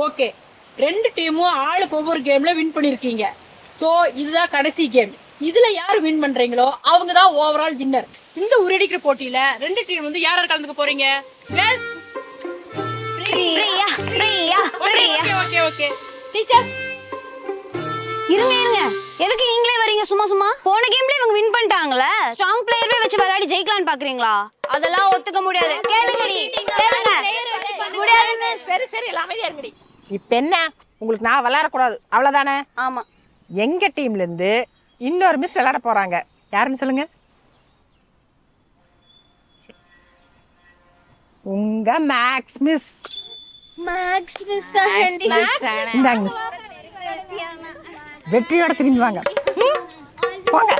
Okay, ரெண்டு டீமும் ஆளுக்கு ஒவ்வொரு கேம்ல வின் பண்ணிருக்கீங்க. சோ இதுதான் கடைசி கேம். இதுல யாரு வின் பண்றீங்களோ அவங்க தான் ஓவரால் வின்னர். இந்த உரையடிக்கிற போட்டியில ரெண்டு டீம் வந்து யார் கலந்துக்க போறீங்க? Girls okay okay. டீச்சர்ஸ் இருங்க எதுக்கு நீங்களே வரீங்க சும்மா சும்மா? போன கேம்ல இவங்க வின் பண்ணிட்டாங்களே, ஸ்ட்ராங் பிளேயரே வச்சு விளையாடி ஜெயிக்கலாம்னு பாக்குறீங்களா? அதெல்லாம் ஒத்துக்க முடியாது. கேளுங்கடி, கேளுங்க. முடியாது மிஸ். சரி எல்லாம் அமைதியா இருங்கடி. இப்ப என்ன, உங்களுக்கு நான் விளையாட கூடாது அவ்வளவுதானே? ஆமா. எங்க டீம்ல இருந்து இன்னொரு மிஸ் விளையாட போறாங்க. யாருன்னு சொல்லுங்க. உங்க மேக்ஸ் மிஸ். மேக்ஸ் மிஸ் இந்தாங்க மிஸ், வெற்றியோட திரும்பி வாங்க. போங்க.